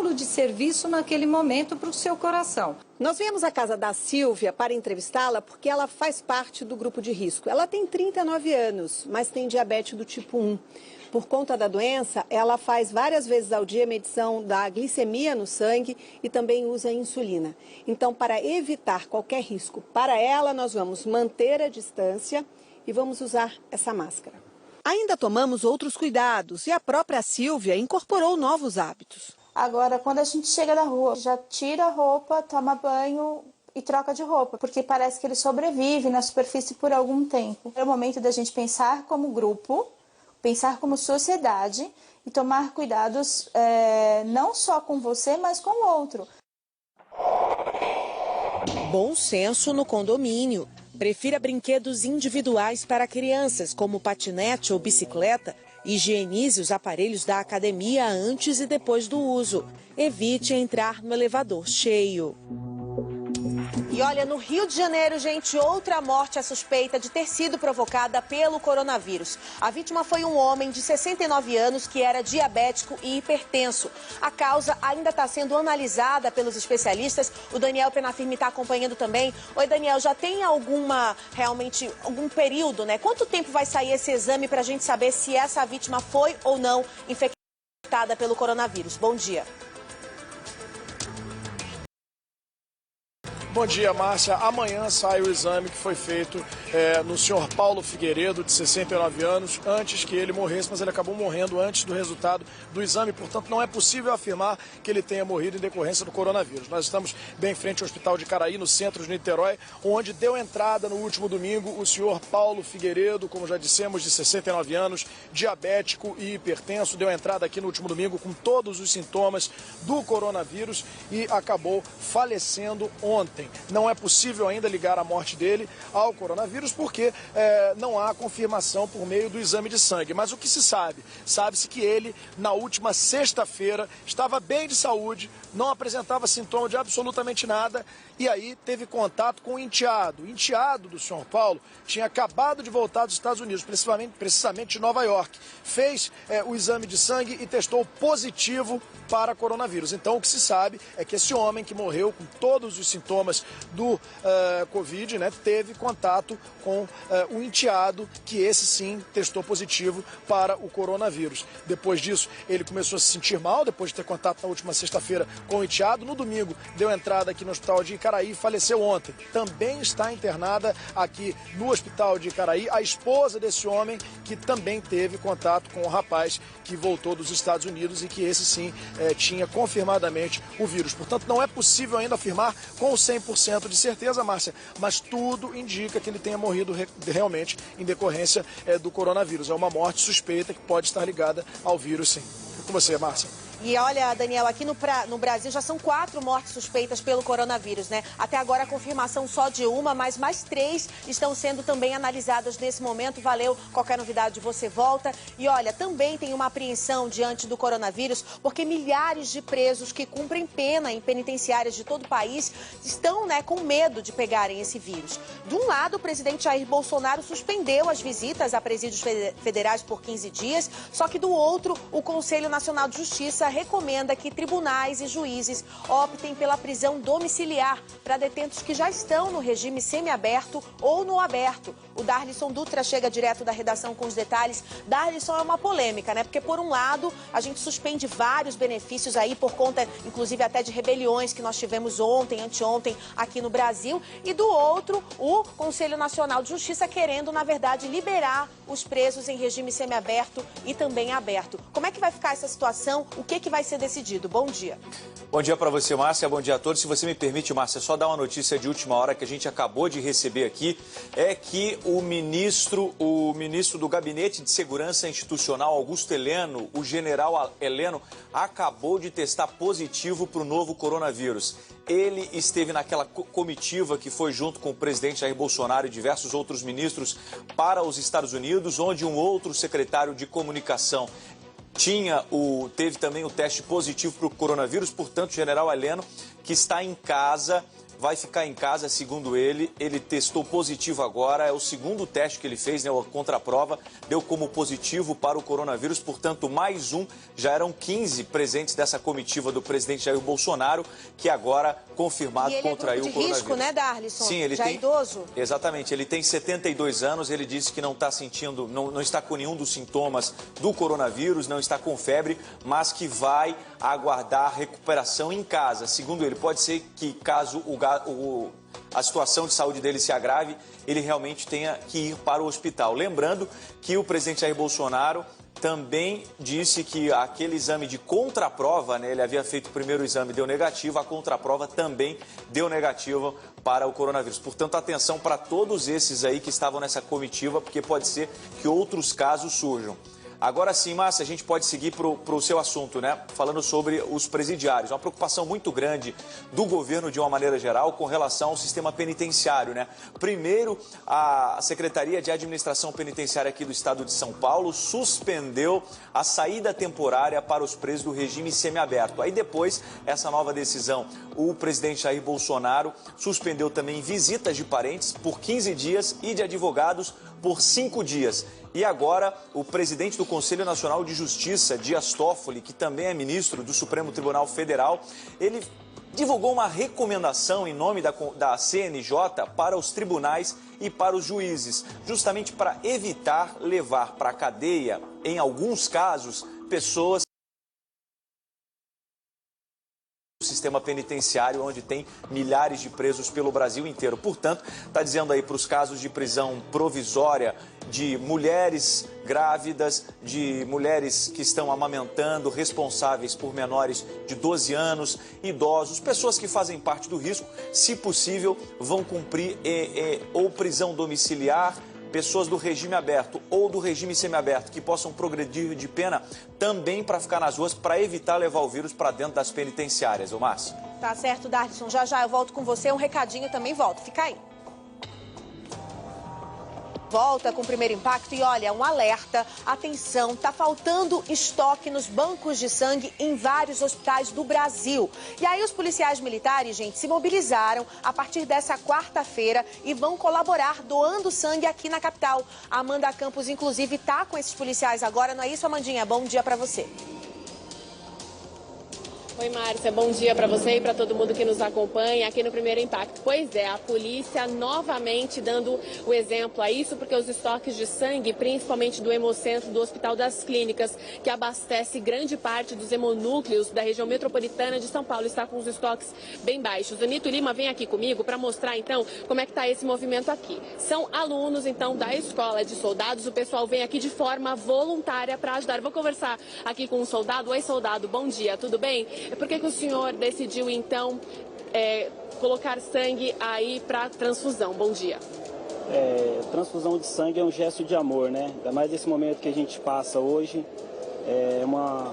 acúmulo de serviço naquele momento para o seu coração. Nós viemos à casa da Silvia para entrevistá-la porque ela faz parte do grupo de risco. Ela tem 39 anos, mas tem diabetes do tipo 1. Por conta da doença, ela faz várias vezes ao dia medição da glicemia no sangue e também usa insulina. Então, para evitar qualquer risco para ela, nós vamos manter a distância e vamos usar essa máscara. Ainda tomamos outros cuidados e a própria Silvia incorporou novos hábitos. Agora, quando a gente chega da rua, já tira a roupa, toma banho e troca de roupa, porque parece que ele sobrevive na superfície por algum tempo. É o momento da gente pensar como grupo, pensar como sociedade e tomar cuidados não só com você, mas com o outro. Bom senso no condomínio. Prefira brinquedos individuais para crianças, como patinete ou bicicleta. Higienize os aparelhos da academia antes e depois do uso. Evite entrar no elevador cheio. E olha, no Rio de Janeiro, gente, outra morte é suspeita de ter sido provocada pelo coronavírus. A vítima foi um homem de 69 anos que era diabético e hipertenso. A causa ainda está sendo analisada pelos especialistas. O Daniel Penafirme está acompanhando também. Oi, Daniel, já tem algum período, né? Quanto tempo vai sair esse exame para a gente saber se essa vítima foi ou não infectada pelo coronavírus? Bom dia. Bom dia, Márcia. Amanhã sai o exame que foi feito no senhor Paulo Figueiredo, de 69 anos, antes que ele morresse, mas ele acabou morrendo antes do resultado do exame. Portanto, não é possível afirmar que ele tenha morrido em decorrência do coronavírus. Nós estamos bem em frente ao Hospital de Caraí, no centro de Niterói, onde deu entrada no último domingo o senhor Paulo Figueiredo, como já dissemos, de 69 anos, diabético e hipertenso. Deu entrada aqui no último domingo com todos os sintomas do coronavírus e acabou falecendo ontem. Não é possível ainda ligar a morte dele ao coronavírus porque não há confirmação por meio do exame de sangue. Mas o que se sabe? Sabe-se que ele, na última sexta-feira, estava bem de saúde, não apresentava sintoma de absolutamente nada e aí teve contato com o enteado. O enteado do senhor Paulo tinha acabado de voltar dos Estados Unidos, precisamente de Nova York. Fez o exame de sangue e testou positivo para coronavírus. Então, o que se sabe é que esse homem que morreu com todos os sintomas do Covid, né, teve contato com o enteado, que esse sim testou positivo para o coronavírus. Depois disso, ele começou a se sentir mal, depois de ter contato na última sexta-feira com o enteado. No domingo, deu entrada aqui no hospital de Icaraí e faleceu ontem. Também está internada aqui no hospital de Icaraí a esposa desse homem, que também teve contato com o rapaz que voltou dos Estados Unidos e que esse sim tinha confirmadamente o vírus. Portanto, não é possível ainda afirmar com 100% de certeza, Márcia, mas tudo indica que ele tenha morrido realmente em decorrência do coronavírus. É uma morte suspeita que pode estar ligada ao vírus, sim. É com você, Márcia. E olha, Daniel, aqui no Brasil já são 4 mortes suspeitas pelo coronavírus, né? Até agora a confirmação só de uma, mas mais 3 estão sendo também analisadas nesse momento. Valeu, qualquer novidade você volta. E olha, também tem uma apreensão diante do coronavírus, porque milhares de presos que cumprem pena em penitenciárias de todo o país estão, né, com medo de pegarem esse vírus. De um lado, o presidente Jair Bolsonaro suspendeu as visitas a presídios federais por 15 dias, só que do outro, o Conselho Nacional de Justiça recomenda que tribunais e juízes optem pela prisão domiciliar para detentos que já estão no regime semiaberto ou no aberto. O Darlisson Dutra chega direto da redação com os detalhes. Darlisson, é uma polêmica, né? Porque, por um lado, a gente suspende vários benefícios aí por conta, inclusive, até de rebeliões que nós tivemos ontem, anteontem, aqui no Brasil. E, do outro, o Conselho Nacional de Justiça querendo, na verdade, liberar os presos em regime semiaberto e também aberto. Como é que vai ficar essa situação? O que vai ser decidido? Bom dia. Bom dia para você, Márcia. Bom dia a todos. Se você me permite, Márcia, só dar uma notícia de última hora que a gente acabou de receber aqui, é que o ministro do Gabinete de Segurança Institucional, Augusto Heleno, o general Heleno, acabou de testar positivo para o novo coronavírus. Ele esteve naquela comitiva que foi junto com o presidente Jair Bolsonaro e diversos outros ministros para os Estados Unidos, onde um outro secretário de comunicação teve também o teste positivo para o coronavírus. Portanto, o general Heleno, que está em casa, vai ficar em casa, segundo ele. Ele testou positivo agora, é o segundo teste que ele fez, né, a contraprova, deu como positivo para o coronavírus, portanto, mais um. Já eram 15 presentes dessa comitiva do presidente Jair Bolsonaro, que agora, confirmado, contraiu o coronavírus. Risco, né, Darlison? Sim, ele já tem... é idoso? Exatamente, ele tem 72 anos, ele disse que não está sentindo, não está com nenhum dos sintomas do coronavírus, não está com febre, mas que vai aguardar a recuperação em casa. Segundo ele, pode ser que caso a situação de saúde dele se agrave, ele realmente tenha que ir para o hospital. Lembrando que o presidente Jair Bolsonaro também disse que aquele exame de contraprova, né, ele havia feito o primeiro exame, deu negativo, a contraprova também deu negativa para o coronavírus. Portanto, atenção para todos esses aí que estavam nessa comitiva, porque pode ser que outros casos surjam. Agora sim, Márcia, a gente pode seguir para o seu assunto, né? Falando sobre os presidiários. Uma preocupação muito grande do governo, de uma maneira geral, com relação ao sistema penitenciário, né? Primeiro, a Secretaria de Administração Penitenciária aqui do estado de São Paulo suspendeu a saída temporária para os presos do regime semiaberto. Aí depois, essa nova decisão, o presidente Jair Bolsonaro suspendeu também visitas de parentes por 15 dias e de advogados por 5 dias. E agora, o presidente do Conselho Nacional de Justiça, Dias Toffoli, que também é ministro do Supremo Tribunal Federal, ele divulgou uma recomendação em nome da CNJ para os tribunais e para os juízes, justamente para evitar levar para a cadeia, em alguns casos, pessoas do sistema penitenciário, onde tem milhares de presos pelo Brasil inteiro. Portanto, está dizendo aí para os casos de prisão provisória de mulheres grávidas, de mulheres que estão amamentando, responsáveis por menores de 12 anos, idosos, pessoas que fazem parte do risco, se possível, vão cumprir ou prisão domiciliar, pessoas do regime aberto ou do regime semiaberto que possam progredir de pena também para ficar nas ruas, para evitar levar o vírus para dentro das penitenciárias. Ô, Márcio. Tá certo, Darlison. Já já eu volto com você. Um recadinho também volto. Fica aí. Volta com o primeiro impacto e olha, um alerta, atenção, tá faltando estoque nos bancos de sangue em vários hospitais do Brasil. E aí os policiais militares, gente, se mobilizaram a partir dessa quarta-feira e vão colaborar doando sangue aqui na capital. A Amanda Campos, inclusive, tá com esses policiais agora, não é isso, Amandinha? Bom dia pra você. Oi, Márcia, bom dia para você e para todo mundo que nos acompanha aqui no Primeiro Impacto. Pois é, a polícia novamente dando o exemplo a isso, porque os estoques de sangue, principalmente do Hemocentro do Hospital das Clínicas, que abastece grande parte dos hemonúcleos da região metropolitana de São Paulo, está com os estoques bem baixos. O Nito Lima vem aqui comigo para mostrar, então, como é que está esse movimento aqui. São alunos, então, da Escola de Soldados. O pessoal vem aqui de forma voluntária para ajudar. Vou conversar aqui com um soldado. Oi, soldado, bom dia, tudo bem? Por que o senhor decidiu, então, colocar sangue aí para transfusão? Bom dia. Transfusão de sangue é um gesto de amor, né? Ainda mais nesse momento que a gente passa hoje, é uma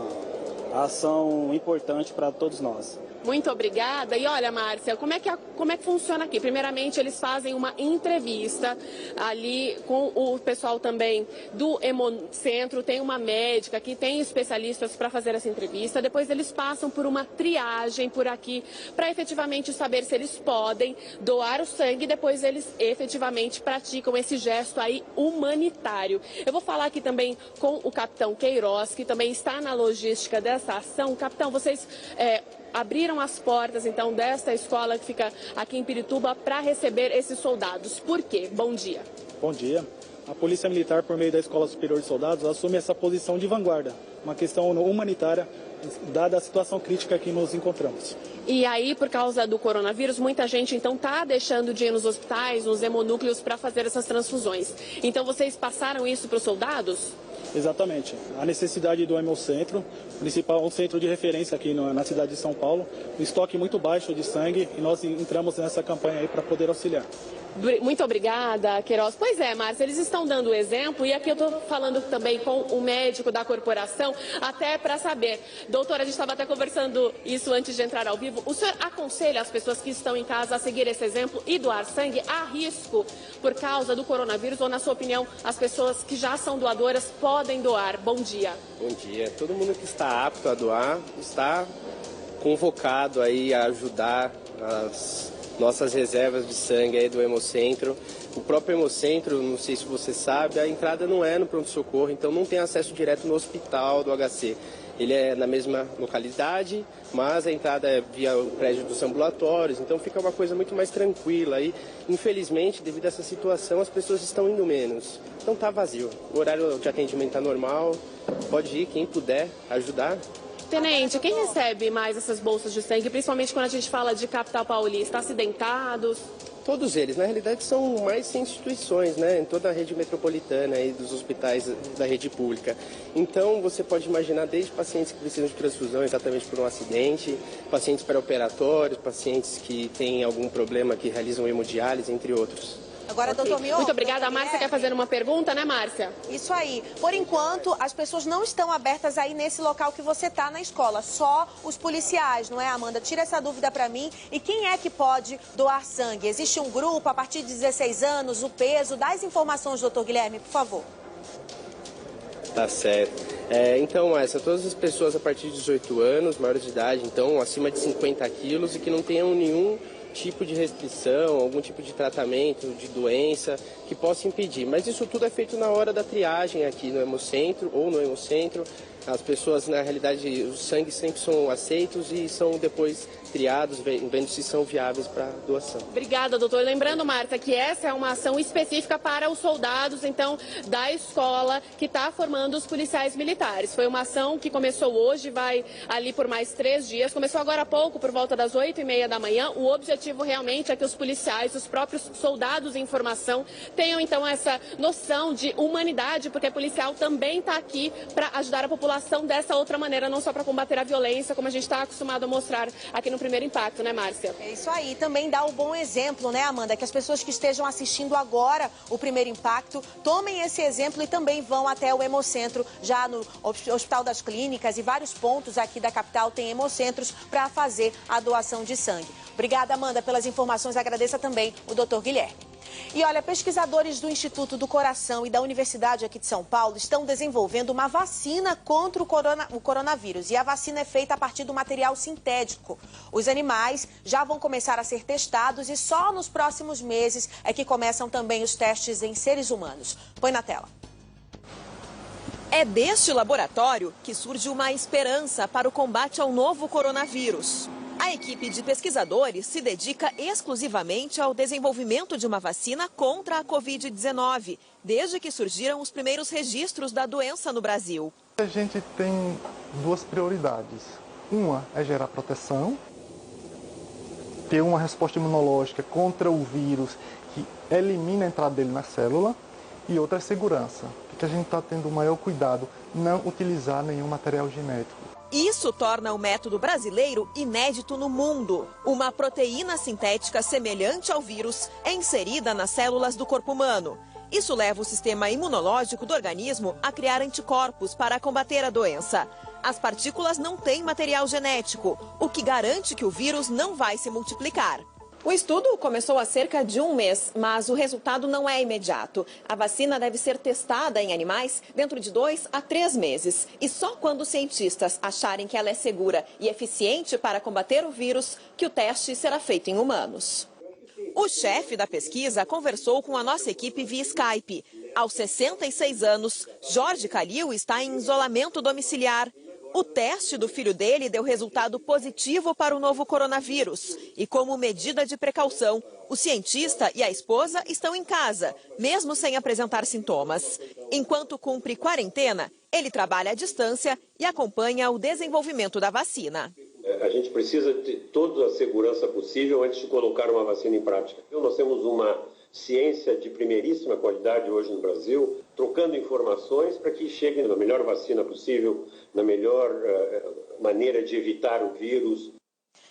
ação importante para todos nós. Muito obrigada. E olha, Márcia, como é que funciona aqui? Primeiramente, eles fazem uma entrevista ali com o pessoal também do Hemocentro, tem uma médica aqui, tem especialistas para fazer essa entrevista. Depois eles passam por uma triagem por aqui para efetivamente saber se eles podem doar o sangue. Depois eles efetivamente praticam esse gesto aí humanitário. Eu vou falar aqui também com o capitão Queiroz, que também está na logística dessa ação. Capitão, vocês abriram as portas, então, desta escola que fica aqui em Pirituba para receber esses soldados. Por quê? Bom dia. Bom dia. A Polícia Militar, por meio da Escola Superior de Soldados, assume essa posição de vanguarda, uma questão humanitária, dada a situação crítica que nos encontramos. E aí, por causa do coronavírus, muita gente, então, está deixando de ir nos hospitais, nos hemonúcleos, para fazer essas transfusões. Então, vocês passaram isso para os soldados? Exatamente. A necessidade do Hemocentro, principal um centro de referência aqui na cidade de São Paulo, um estoque muito baixo de sangue, e nós entramos nessa campanha aí para poder auxiliar. Muito obrigada, Queiroz. Pois é, Márcia, eles estão dando o exemplo e aqui eu estou falando também com o médico da corporação, até para saber. Doutora, a gente estava até conversando isso antes de entrar ao vivo. O senhor aconselha as pessoas que estão em casa a seguir esse exemplo e doar sangue a risco por causa do coronavírus? Ou, na sua opinião, as pessoas que já são doadoras podem doar? Bom dia. Bom dia. Todo mundo que está apto a doar está convocado aí a ajudar nossas reservas de sangue aí do Hemocentro. O próprio Hemocentro, não sei se você sabe, a entrada não é no pronto-socorro, então não tem acesso direto no hospital do HC. Ele é na mesma localidade, mas a entrada é via o prédio dos ambulatórios, então fica uma coisa muito mais tranquila. E, infelizmente, devido a essa situação, as pessoas estão indo menos. Então está vazio. O horário de atendimento está normal, pode ir, quem puder ajudar. Tenente, quem recebe mais essas bolsas de sangue, principalmente quando a gente fala de capital paulista? Acidentados? Todos eles, na realidade, são mais 100 instituições, né, em toda a rede metropolitana e dos hospitais da rede pública. Então, você pode imaginar desde pacientes que precisam de transfusão exatamente por um acidente, pacientes pré-operatórios, pacientes que têm algum problema que realizam hemodiálise, entre outros. Agora, okay. doutor Mion. Muito obrigada. A Márcia quer fazer uma pergunta, né, Márcia? Isso aí. Por enquanto, as pessoas não estão abertas aí nesse local que você está na escola. Só os policiais, não é, Amanda? Tira essa dúvida para mim. E quem é que pode doar sangue? Existe um grupo a partir de 16 anos, o peso? Dá as informações, doutor Guilherme, por favor. Tá certo. Então, Márcia, todas as pessoas a partir de 18 anos, maiores de idade, então, acima de 50 quilos e que não tenham nenhum tipo de restrição, algum tipo de tratamento, de doença que possa impedir. Mas isso tudo é feito na hora da triagem aqui no Hemocentro ou no Hemocentro. As pessoas, na realidade, os sangues sempre são aceitos e são depois triados, vendo se são viáveis para doação. Obrigada, doutor. Lembrando, Marta, que essa é uma ação específica para os soldados, então, da escola que está formando os policiais militares. Foi uma ação que começou hoje, vai ali por mais 3 dias. Começou agora há pouco, por volta das 8h30 da manhã. O objetivo realmente é que os policiais, os próprios soldados em formação, tenham, então, essa noção de humanidade, porque policial também está aqui para ajudar a população dessa outra maneira, não só para combater a violência, como a gente está acostumado a mostrar aqui no Primeiro Impacto, né, Márcia? É isso aí. Também dá o bom exemplo, né, Amanda? Que as pessoas que estejam assistindo agora o Primeiro Impacto tomem esse exemplo e também vão até o Hemocentro, já no Hospital das Clínicas e vários pontos aqui da capital tem hemocentros para fazer a doação de sangue. Obrigada, Amanda, pelas informações. Agradeça também o doutor Guilherme. E olha, pesquisadores do Instituto do Coração e da Universidade aqui de São Paulo estão desenvolvendo uma vacina contra o coronavírus. E a vacina é feita a partir do material sintético. Os animais já vão começar a ser testados e só nos próximos meses é que começam também os testes em seres humanos. Põe na tela. É deste laboratório que surge uma esperança para o combate ao novo coronavírus. A equipe de pesquisadores se dedica exclusivamente ao desenvolvimento de uma vacina contra a Covid-19, desde que surgiram os primeiros registros da doença no Brasil. A gente tem 2 prioridades. Uma é gerar proteção, ter uma resposta imunológica contra o vírus que elimina a entrada dele na célula, e outra é segurança, porque a gente está tendo o maior cuidado, não utilizar nenhum material genético. Isso torna o método brasileiro inédito no mundo. Uma proteína sintética semelhante ao vírus é inserida nas células do corpo humano. Isso leva o sistema imunológico do organismo a criar anticorpos para combater a doença. As partículas não têm material genético, o que garante que o vírus não vai se multiplicar. O estudo começou há cerca de 1 mês, mas o resultado não é imediato. A vacina deve ser testada em animais dentro de 2 a 3 meses. E só quando os cientistas acharem que ela é segura e eficiente para combater o vírus, que o teste será feito em humanos. O chefe da pesquisa conversou com a nossa equipe via Skype. Aos 66 anos, Jorge Calil está em isolamento domiciliar. O teste do filho dele deu resultado positivo para o novo coronavírus. E como medida de precaução, o cientista e a esposa estão em casa, mesmo sem apresentar sintomas. Enquanto cumpre quarentena, ele trabalha à distância e acompanha o desenvolvimento da vacina. A gente precisa de toda a segurança possível antes de colocar uma vacina em prática. Nós temos uma ciência de primeiríssima qualidade hoje no Brasil, trocando informações para que chegue na melhor vacina possível, na melhor maneira de evitar o vírus.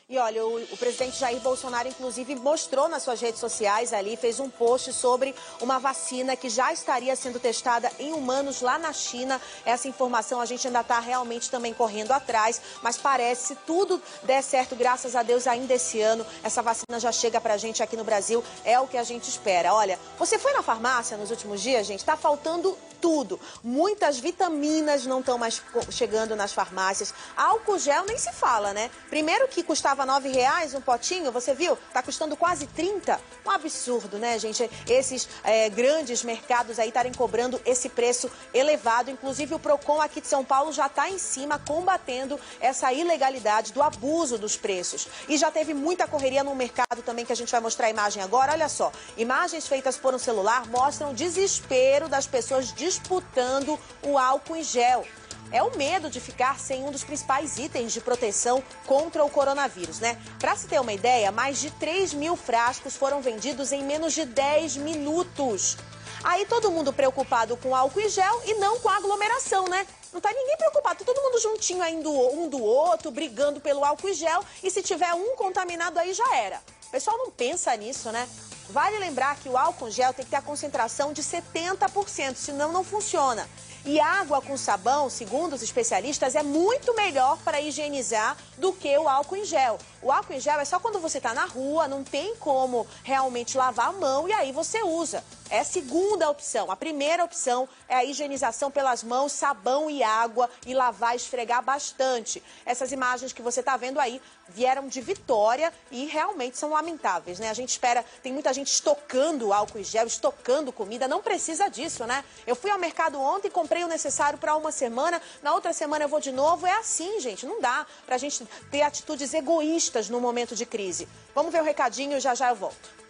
E olha, o presidente Jair Bolsonaro, inclusive, mostrou nas suas redes sociais ali, fez um post sobre uma vacina que já estaria sendo testada em humanos lá na China. Essa informação a gente ainda está realmente também correndo atrás, mas parece, se tudo der certo, graças a Deus, ainda esse ano, essa vacina já chega pra gente aqui no Brasil, é o que a gente espera. Olha, você foi na farmácia nos últimos dias, gente? Tá faltando tudo. Muitas vitaminas não estão mais chegando nas farmácias. Álcool gel nem se fala, né? Primeiro que custava custava R$9 um potinho, você viu? Tá custando quase 30. Um absurdo, né, gente? Esses grandes mercados aí estarem cobrando esse preço elevado. Inclusive o Procon aqui de São Paulo já está em cima combatendo essa ilegalidade do abuso dos preços. E já teve muita correria no mercado também, que a gente vai mostrar a imagem agora. Olha só, imagens feitas por um celular mostram o desespero das pessoas disputando o álcool em gel. É o medo de ficar sem um dos principais itens de proteção contra o coronavírus, né? Para se ter uma ideia, mais de 3.000 frascos foram vendidos em menos de 10 minutos. Aí todo mundo preocupado com álcool em gel e não com a aglomeração, né? Não tá ninguém preocupado, todo mundo juntinho aí um do outro, brigando pelo álcool em gel. E se tiver um contaminado aí, já era. O pessoal não pensa nisso, né? Vale lembrar que o álcool em gel tem que ter a concentração de 70%, senão não funciona. E água com sabão, segundo os especialistas, é muito melhor para higienizar do que o álcool em gel. O álcool em gel é só quando você está na rua, não tem como realmente lavar a mão e aí você usa. É a segunda opção. A primeira opção é a higienização pelas mãos, sabão e água e lavar, esfregar bastante. Essas imagens que você está vendo aí vieram de Vitória e realmente são lamentáveis, né? A gente espera, tem muita gente estocando álcool em gel, estocando comida, não precisa disso, né? Eu fui ao mercado ontem, comprei o necessário para uma semana, na outra semana eu vou de novo. É assim, gente, não dá pra gente ter atitudes egoístas no momento de crise. Vamos ver o recadinho e já já eu volto.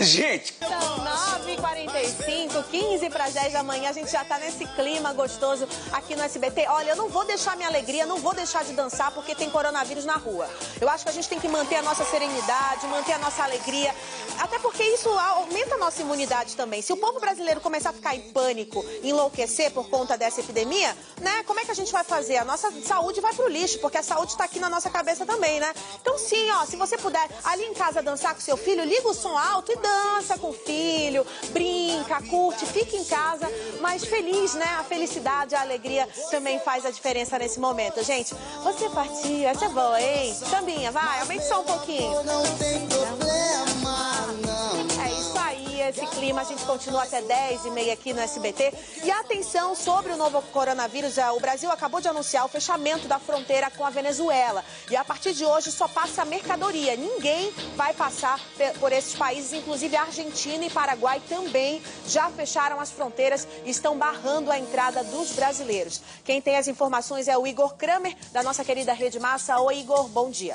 Gente! São 9h45, 15 para as 10 da manhã, a gente já tá nesse clima gostoso aqui no SBT. Olha, eu não vou deixar minha alegria, não vou deixar de dançar porque tem coronavírus na rua. Eu acho que a gente tem que manter a nossa serenidade, manter a nossa alegria, até porque isso aumenta a nossa imunidade também. Se o povo brasileiro começar a ficar em pânico, enlouquecer por conta dessa epidemia, né, como é que a gente vai fazer? A nossa saúde vai pro lixo, porque a saúde está aqui na nossa cabeça também, né? Então sim, ó, se você puder ali em casa dançar com seu filho, liga o som alto e dança com o filho, brinca, curte, fica em casa, mas feliz, né? A felicidade, a alegria também faz a diferença nesse momento. Gente, você partiu, essa é boa, hein? Sambinha, vai, aumente só um pouquinho. Não tem problema, não. É isso aí, esse clima, a gente continua até 10h30 aqui no SBT. E atenção sobre o novo coronavírus, o Brasil acabou de anunciar o fechamento da fronteira com a Venezuela. E a partir de hoje só passa mercadoria, ninguém vai passar por esses países, inclusive a Argentina e Paraguai também já fecharam as fronteiras e estão barrando a entrada dos brasileiros. Quem tem as informações é o Igor Kramer, da nossa querida Rede Massa. Oi, Igor, bom dia.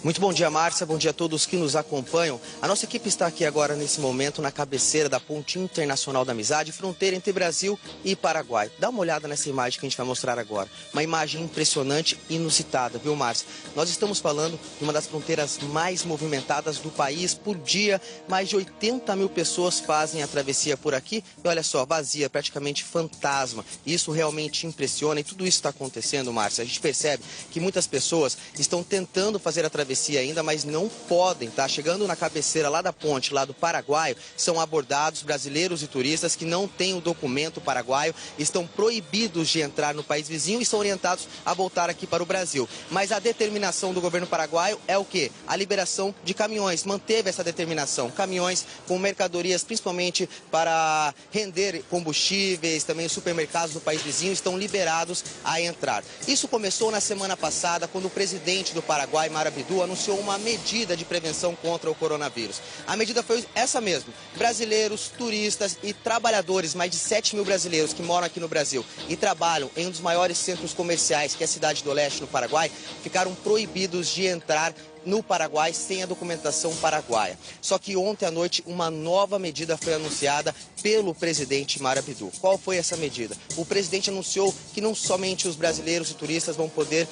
Muito bom dia, Márcia. Bom dia a todos que nos acompanham. A nossa equipe está aqui agora, nesse momento, na cabeceira da Ponte Internacional da Amizade, fronteira entre Brasil e Paraguai. Dá uma olhada nessa imagem que a gente vai mostrar agora. Uma imagem impressionante e inusitada, viu, Márcia? Nós estamos falando de uma das fronteiras mais movimentadas do país. Por dia, mais de 80 mil pessoas fazem a travessia por aqui. E olha só, vazia, praticamente fantasma. Isso realmente impressiona e tudo isso está acontecendo, Márcia. A gente percebe que muitas pessoas estão tentando fazer a travessia ainda, mas não podem, tá? Chegando na cabeceira lá da ponte, lá do Paraguai, são abordados brasileiros e turistas que não têm o documento paraguaio, estão proibidos de entrar no país vizinho e são orientados a voltar aqui para o Brasil. Mas a determinação do governo paraguaio é o quê? A liberação de caminhões, manteve essa determinação. Caminhões com mercadorias, principalmente para render combustíveis, também os supermercados do país vizinho estão liberados a entrar. Isso começou na semana passada, quando o presidente do Paraguai, Mário Abdo, anunciou uma medida de prevenção contra o coronavírus. A medida foi essa mesmo. Brasileiros, turistas e trabalhadores, mais de 7 mil brasileiros que moram aqui no Brasil e trabalham em um dos maiores centros comerciais, que é a Cidade do Leste, no Paraguai, ficaram proibidos de entrar no Paraguai sem a documentação paraguaia. Só que ontem à noite uma nova medida foi anunciada pelo presidente Mário Abdo. Qual foi essa medida? O presidente anunciou que não somente os brasileiros e turistas vão poder,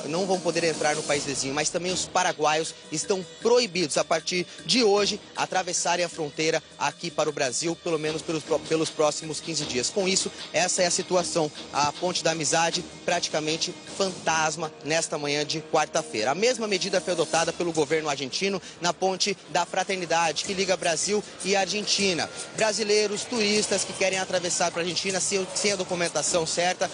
não vão poder entrar no país vizinho, mas também os paraguaios estão proibidos a partir de hoje atravessarem a fronteira aqui para o Brasil, pelo menos pelos próximos 15 dias. Com isso, essa é a situação. A Ponte da Amizade praticamente fantasma nesta manhã de quarta-feira. A mesma medida foi adotada adotada pelo governo argentino na ponte da Fraternidade, que liga Brasil e Argentina. Brasileiros, turistas que querem atravessar para a Argentina sem a documentação certa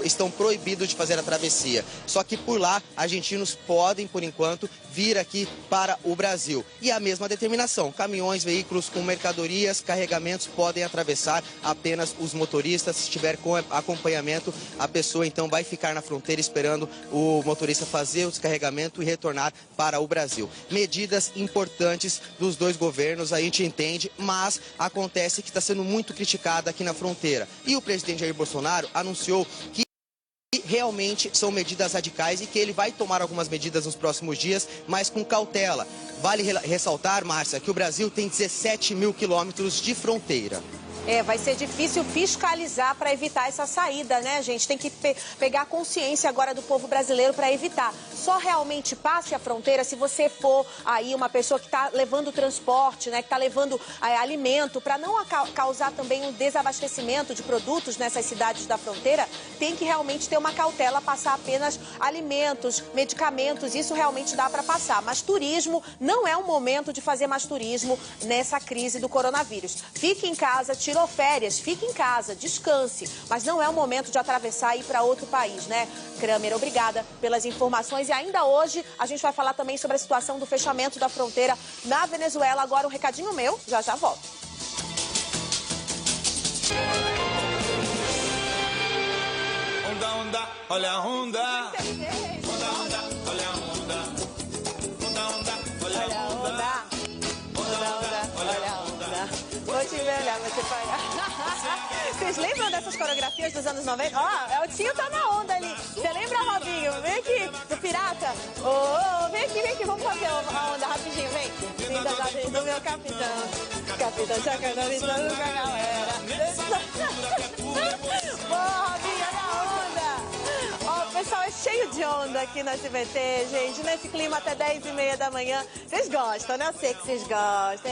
estão proibidos de fazer a travessia. Só que por lá, argentinos podem, por enquanto, vir aqui para o Brasil. E a mesma determinação, caminhões, veículos com mercadorias, carregamentos podem atravessar, apenas os motoristas. Se estiver com acompanhamento, a pessoa então vai ficar na fronteira esperando o motorista fazer o descarregamento e retornar para o Brasil. Medidas importantes dos dois governos, a gente entende, mas acontece que está sendo muito criticada aqui na fronteira. E o presidente Jair Bolsonaro anunciou que realmente são medidas radicais e que ele vai tomar algumas medidas nos próximos dias, mas com cautela. Vale ressaltar, Márcia, que o Brasil tem 17 mil quilômetros de fronteira. Vai ser difícil fiscalizar para evitar essa saída, né, gente? Tem que pegar consciência agora do povo brasileiro para evitar. Só realmente passe a fronteira se você for aí uma pessoa que está levando transporte, né, que está levando alimento, para não causar também um desabastecimento de produtos nessas cidades da fronteira. Tem que realmente ter uma cautela, passar apenas alimentos, medicamentos, isso realmente dá para passar. Mas turismo, não é o momento de fazer mais turismo nessa crise do coronavírus. Fique em casa, tirou férias, fique em casa, descanse, mas não é o momento de atravessar e ir para outro país, né? Kramer, obrigada pelas informações. E ainda hoje a gente vai falar também sobre a situação do fechamento da fronteira na Venezuela. Agora um recadinho meu, já volto. Onda, onda, olha a onda. Onda, onda, olha a onda. Onda, onda, olha a onda. Onda, onda, olha a onda. Vou te ver, olhar, você vai. Vocês lembram dessas coreografias dos anos 90? Ó, o Tinho tá na onda ali. Você lembra, Robinho? Vem aqui, do Pirata. Vem aqui, vamos fazer a onda rapidinho, vem. Linda da vez do meu capitão. Capitão chacanalizando com a galera. Boa, Robinho, olha a onda. Ó, o pessoal é cheio de onda aqui na SBT, gente. Nesse clima até 10h30 da manhã. Vocês gostam, né? Eu sei que vocês gostam.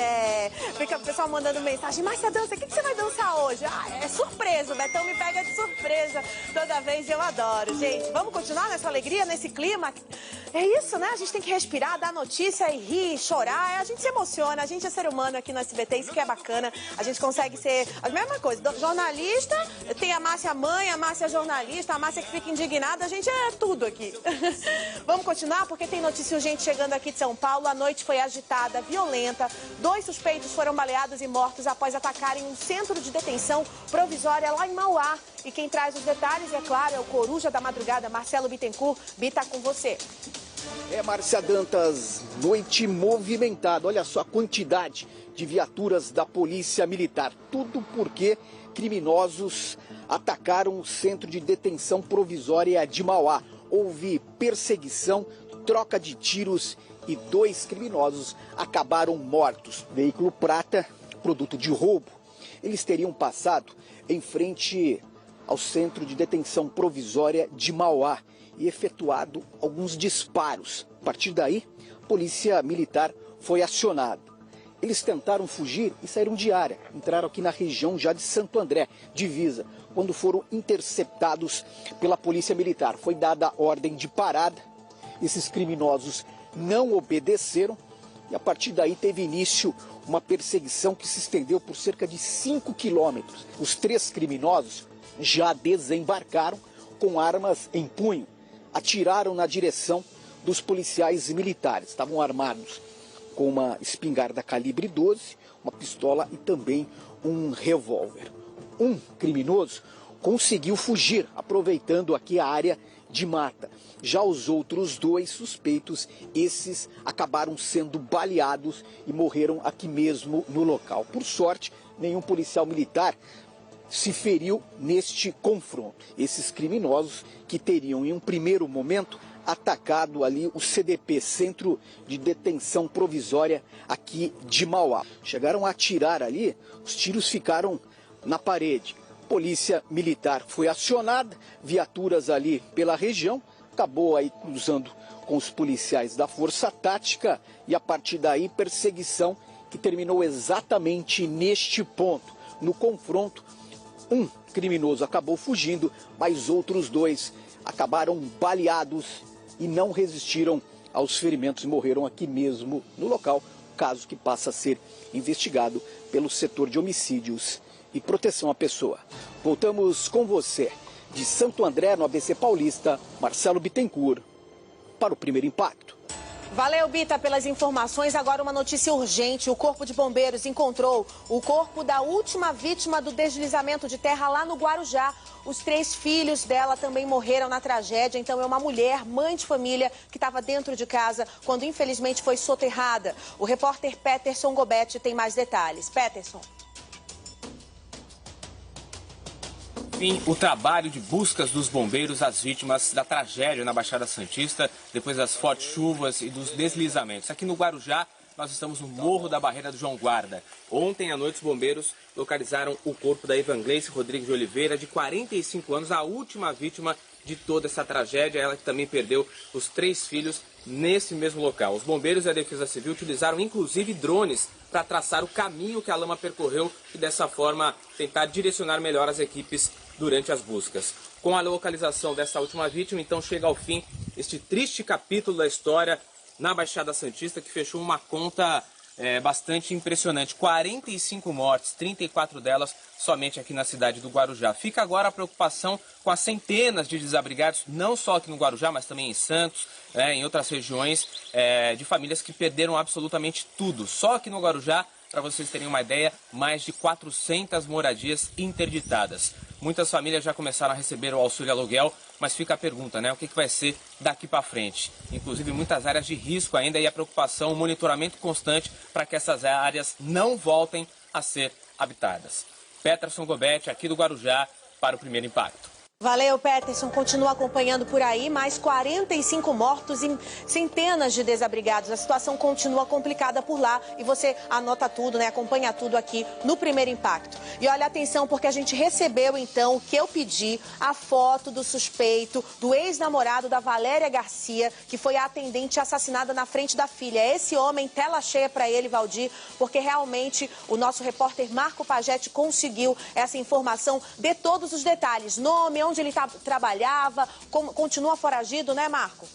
Fica o pessoal mandando mensagem. Márcia, dança, o que você vai dançar hoje? É surpresa. O Betão me pega de surpresa toda vez e eu adoro. Gente, vamos continuar nessa alegria, nesse clima? É isso, né? A gente tem que respirar, dar notícia e rir, chorar. A gente se emociona, a gente é ser humano aqui no SBT, isso que é bacana. A gente consegue ser a mesma coisa. Jornalista, tem a Márcia mãe, a Márcia jornalista, a Márcia que fica indignada. A gente é tudo aqui. Vamos continuar porque tem notícia urgente chegando aqui de São Paulo. A noite foi agitada, violenta. 2 suspeitos foram baleados e mortos após atacarem um centro de detenção provisória lá em Mauá. E quem traz os detalhes, é claro, é o coruja da madrugada, Marcelo Bittencourt. Bita, com você. Márcia Dantas, noite movimentada. Olha só a quantidade de viaturas da Polícia Militar. Tudo porque criminosos atacaram o centro de detenção provisória de Mauá. Houve perseguição, troca de tiros e 2 criminosos acabaram mortos. Veículo prata, produto de roubo. Eles teriam passado em frente ao centro de detenção provisória de Mauá e efetuado alguns disparos. A partir daí, a Polícia Militar foi acionada. Eles tentaram fugir e saíram de área. Entraram aqui na região já de Santo André, divisa, quando foram interceptados pela Polícia Militar. Foi dada a ordem de parada. Esses criminosos não obedeceram e a partir daí teve início uma perseguição que se estendeu por cerca de 5 quilômetros. Os 3 criminosos já desembarcaram com armas em punho. Atiraram na direção dos policiais militares. Estavam armados com uma espingarda calibre 12, uma pistola e também um revólver. Um criminoso conseguiu fugir, aproveitando aqui a área de mata. Já os outros 2 suspeitos, esses acabaram sendo baleados e morreram aqui mesmo no local. Por sorte, nenhum policial militar se feriu neste confronto. Esses criminosos que teriam em um primeiro momento atacado ali o CDP, Centro de Detenção Provisória aqui de Mauá. Chegaram a atirar ali, os tiros ficaram na parede. Polícia Militar foi acionada, viaturas ali pela região, acabou aí cruzando com os policiais da Força Tática e a partir daí perseguição que terminou exatamente neste ponto. No confronto, um criminoso acabou fugindo, mas outros 2 acabaram baleados e não resistiram aos ferimentos e morreram aqui mesmo no local, caso que passa a ser investigado pelo setor de homicídios e proteção à pessoa. Voltamos com você. De Santo André, no ABC Paulista, Marcelo Bittencourt, para o Primeiro Impacto. Valeu, Bita, pelas informações. Agora uma notícia urgente. O Corpo de Bombeiros encontrou o corpo da última vítima do deslizamento de terra lá no Guarujá. Os 3 filhos dela também morreram na tragédia. Então é uma mulher, mãe de família, que estava dentro de casa quando infelizmente foi soterrada. O repórter Peterson Gobetti tem mais detalhes. Peterson. Fim o trabalho de buscas dos bombeiros às vítimas da tragédia na Baixada Santista, depois das fortes chuvas e dos deslizamentos. Aqui no Guarujá, nós estamos no Morro da Barreira do João Guarda. Ontem à noite, os bombeiros localizaram o corpo da Evangleice Rodrigues de Oliveira, de 45 anos, a última vítima de toda essa tragédia. Ela que também perdeu os 3 filhos nesse mesmo local. Os bombeiros e a Defesa Civil utilizaram inclusive drones para traçar o caminho que a lama percorreu e dessa forma tentar direcionar melhor as equipes durante as buscas. Com a localização dessa última vítima, então chega ao fim este triste capítulo da história na Baixada Santista, que fechou uma conta bastante impressionante. 45 mortes, 34 delas somente aqui na cidade do Guarujá. Fica agora a preocupação com as centenas de desabrigados, não só aqui no Guarujá, mas também em Santos, em outras regiões, de famílias que perderam absolutamente tudo. Só aqui no Guarujá, para vocês terem uma ideia, mais de 400 moradias interditadas. Muitas famílias já começaram a receber o auxílio aluguel, mas fica a pergunta, né? O que vai ser daqui para frente? Inclusive muitas áreas de risco ainda e a preocupação, o monitoramento constante para que essas áreas não voltem a ser habitadas. Peterson Gobetti, aqui do Guarujá, para o Primeiro Impacto. Valeu, Peterson. Continua acompanhando por aí. Mais 45 mortos e centenas de desabrigados. A situação continua complicada por lá e você anota tudo, né? Acompanha tudo aqui no Primeiro Impacto. E olha, atenção, porque a gente recebeu, então, o que eu pedi, a foto do suspeito, do ex-namorado da Valéria Garcia, que foi a atendente assassinada na frente da filha. Esse homem, tela cheia para ele, Valdir, porque realmente o nosso repórter Marco Pagetti conseguiu essa informação de todos os detalhes. Nome, onde ele trabalhava, continua foragido, né, Marco?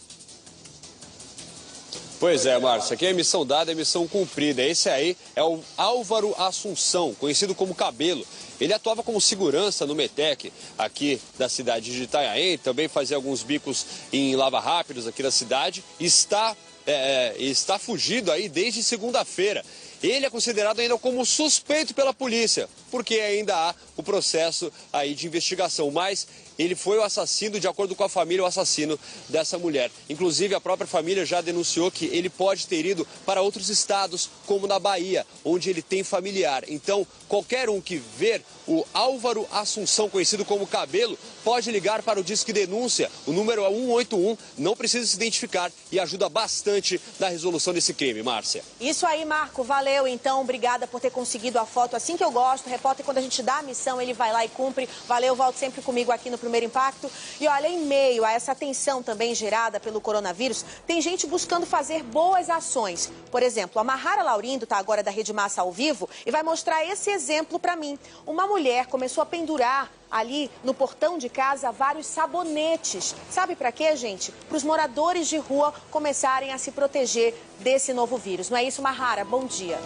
Pois é, Márcia, aqui é missão dada, é missão cumprida. Esse aí é o Álvaro Assunção, conhecido como Cabelo. Ele atuava como segurança no Metec, aqui da cidade de Itanhaém, também fazia alguns bicos em Lava Rápidos aqui da cidade, e está fugido aí desde segunda-feira. Ele é considerado ainda como suspeito pela polícia, porque ainda há o processo aí de investigação, mas ele foi o assassino, de acordo com a família, o assassino dessa mulher. Inclusive, a própria família já denunciou que ele pode ter ido para outros estados, como na Bahia, onde ele tem familiar. Então, qualquer um que ver o Álvaro Assunção, conhecido como Cabelo, pode ligar para o Disque Denúncia. O número é 181, não precisa se identificar e ajuda bastante na resolução desse crime, Márcia. Isso aí, Marco, valeu então, obrigada por ter conseguido a foto, assim que eu gosto. O repórter, quando a gente dá a missão, ele vai lá e cumpre. Valeu, volte sempre comigo aqui no Primeiro Impacto. E olha, em meio a essa tensão também gerada pelo coronavírus, tem gente buscando fazer boas ações. Por exemplo, a Mahara Laurindo está agora da Rede Massa ao vivo e vai mostrar esse exemplo para mim. Uma mulher começou a pendurar ali no portão de casa vários sabonetes. Sabe para quê, gente? Para os moradores de rua começarem a se proteger desse novo vírus. Não é isso, Mahara? Bom dia.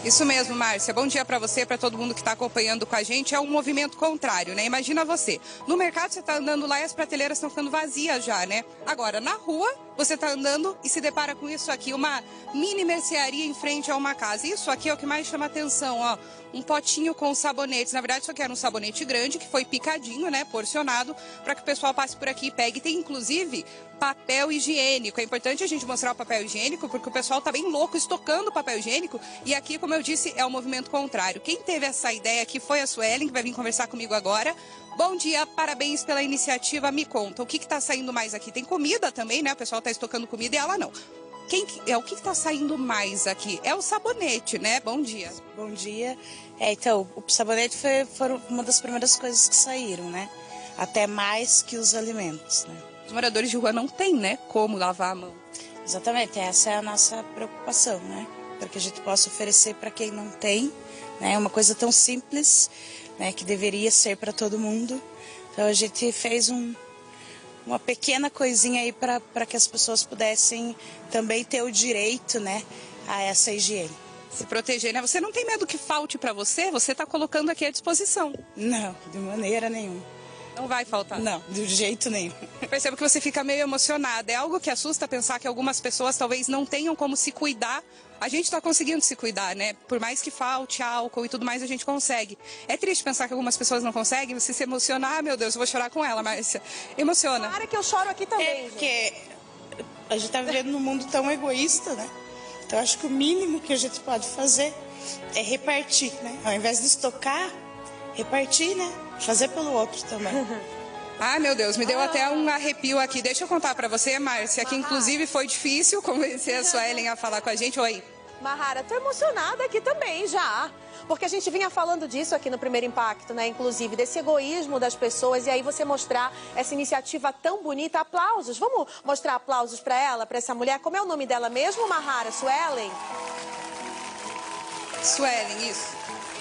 Isso mesmo, Márcia. Bom dia para você, para todo mundo que está acompanhando com a gente. É um movimento contrário, né? Imagina você. No mercado você está andando lá e as prateleiras estão ficando vazias já, né? Agora, na rua, você está andando e se depara com isso aqui, uma mini mercearia em frente a uma casa. Isso aqui é o que mais chama atenção, ó. Um potinho com sabonetes. Na verdade, isso aqui era um sabonete grande que foi picadinho, né? Porcionado, para que o pessoal passe por aqui e pegue. Tem, inclusive, papel higiênico. É importante a gente mostrar o papel higiênico, porque o pessoal tá bem louco estocando papel higiênico. E aqui, como eu disse, é o movimento contrário. Quem teve essa ideia aqui foi a Suelen, que vai vir conversar comigo agora. Bom dia, parabéns pela iniciativa. Me conta, o que está saindo mais aqui? Tem comida também, né? O pessoal está estocando comida e ela não. O que está saindo mais aqui? É o sabonete, né? Bom dia. Bom dia. Então, o sabonete foram uma das primeiras coisas que saíram, né? Até mais que os alimentos, né? Os moradores de rua não têm, né? Como lavar a mão. Exatamente, essa é a nossa preocupação, né? Para que a gente possa oferecer para quem não tem, né? Uma coisa tão simples, né? Que deveria ser para todo mundo. Então a gente fez uma pequena coisinha aí para que as pessoas pudessem também ter o direito, né, a essa higiene. Se proteger, né? Você não tem medo que falte para você? Você está colocando aqui à disposição. Não, de maneira nenhuma. Não vai faltar? Não, de jeito nenhum. Percebo que você fica meio emocionada. É algo que assusta pensar que algumas pessoas talvez não tenham como se cuidar. A gente está conseguindo se cuidar, né? Por mais que falte álcool e tudo mais, a gente consegue. É triste pensar que algumas pessoas não conseguem. Você se emociona, meu Deus, eu vou chorar com ela, Márcia. Emociona. Claro que eu choro aqui também. É porque a gente está vivendo num mundo tão egoísta, né? Então, acho que o mínimo que a gente pode fazer é repartir, né? Ao invés de estocar, repartir, né? Fazer pelo outro também. Ai, meu Deus, me deu até um arrepio aqui. Deixa eu contar pra você, Márcia, que inclusive foi difícil convencer a Suelen a falar com a gente. Oi. Mahara, tô emocionada aqui também já. Porque a gente vinha falando disso aqui no Primeiro Impacto, né? Inclusive, desse egoísmo das pessoas. E aí você mostrar essa iniciativa tão bonita. Aplausos. Vamos mostrar aplausos pra ela, pra essa mulher. Como é o nome dela mesmo, Mahara? Suelen? Suelen, isso.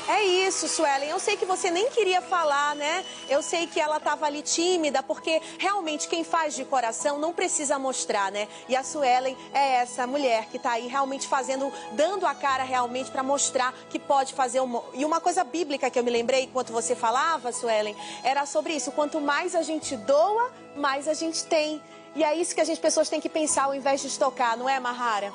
É isso, Suelen. Eu sei que você nem queria falar, né? Eu sei que ela estava ali tímida, porque realmente quem faz de coração não precisa mostrar, né? E a Suelen é essa mulher que está aí realmente fazendo, dando a cara realmente para mostrar que pode fazer E uma coisa bíblica que eu me lembrei enquanto você falava, Suelen, era sobre isso. Quanto mais a gente doa, mais a gente tem. E é isso que as pessoas têm que pensar ao invés de estocar, não é, Mahara?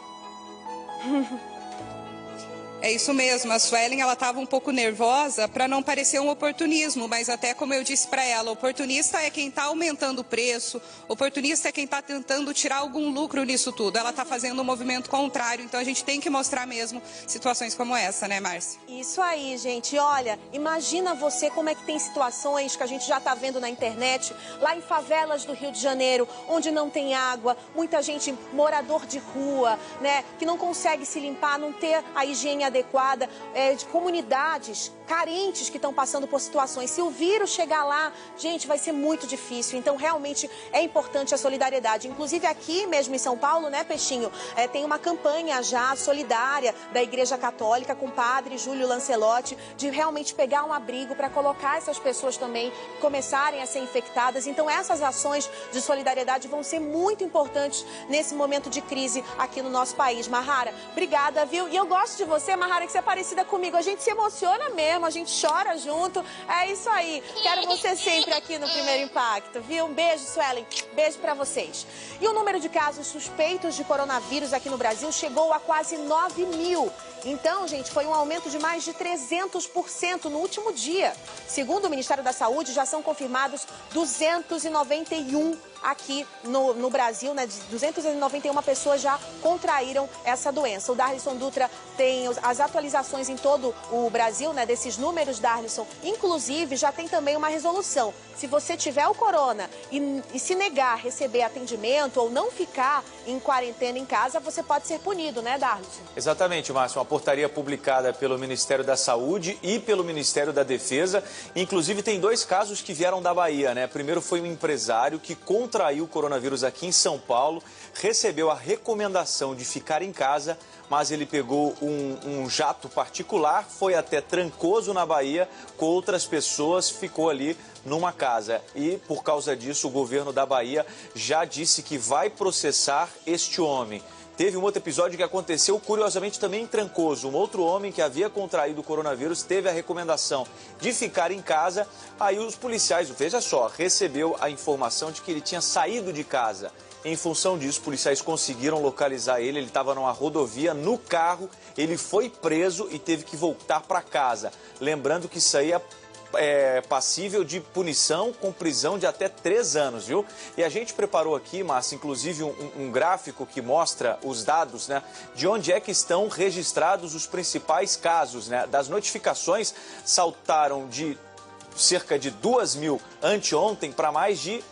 É isso mesmo, a Suelen ela estava um pouco nervosa para não parecer um oportunismo, mas até como eu disse para ela, oportunista é quem está aumentando o preço, oportunista é quem está tentando tirar algum lucro nisso tudo. Ela está fazendo um movimento contrário, então a gente tem que mostrar mesmo situações como essa, né, Márcia? Isso aí, gente. Olha, imagina você como é que tem situações que a gente já está vendo na internet, lá em favelas do Rio de Janeiro, onde não tem água, muita gente morador de rua, né, que não consegue se limpar, não ter a higiene adequada, de comunidades carentes que estão passando por situações. Se o vírus chegar lá, gente, vai ser muito difícil. Então, realmente, é importante a solidariedade. Inclusive, aqui mesmo em São Paulo, né, Peixinho, tem uma campanha já solidária da Igreja Católica com o padre Júlio Lancelotti, de realmente pegar um abrigo para colocar essas pessoas também começarem a ser infectadas. Então, essas ações de solidariedade vão ser muito importantes nesse momento de crise aqui no nosso país. Mahara, obrigada, viu? E eu gosto de você, Mahara, que você é parecida comigo. A gente se emociona mesmo, a gente chora junto. É isso aí. Quero você sempre aqui no Primeiro Impacto, viu? Um beijo, Suelen. Beijo pra vocês. E o número de casos suspeitos de coronavírus aqui no Brasil chegou a quase 9 mil. Então, gente, foi um aumento de mais de 300% no último dia. Segundo o Ministério da Saúde, já são confirmados 291 aqui no Brasil, né? 291 pessoas já contraíram essa doença. O Darlison Dutra tem as atualizações em todo o Brasil, né? Desses números, Darlison. Inclusive, já tem também uma resolução. Se você tiver o corona e se negar a receber atendimento ou não ficar em quarentena em casa, você pode ser punido, né, Darlison? Exatamente, Márcio. Uma portaria publicada pelo Ministério da Saúde e pelo Ministério da Defesa. Inclusive, tem dois casos que vieram da Bahia, né? Primeiro foi um empresário que contraiu o coronavírus aqui em São Paulo, recebeu a recomendação de ficar em casa, mas ele pegou um jato particular, foi até Trancoso, na Bahia, com outras pessoas, ficou ali numa casa. E, por causa disso, o governo da Bahia já disse que vai processar este homem. Teve um outro episódio que aconteceu, curiosamente, também em Trancoso. Um outro homem que havia contraído o coronavírus teve a recomendação de ficar em casa. Aí os policiais, veja só, recebeu a informação de que ele tinha saído de casa. Em função disso, os policiais conseguiram localizar ele. Ele estava numa rodovia, no carro, ele foi preso e teve que voltar para casa. Lembrando que isso aí é passível de punição com prisão de até 3 anos, viu? E a gente preparou aqui, Márcia, inclusive um gráfico que mostra os dados, né? De onde é que estão registrados os principais casos, né? Das notificações saltaram de cerca de 2 mil anteontem para mais de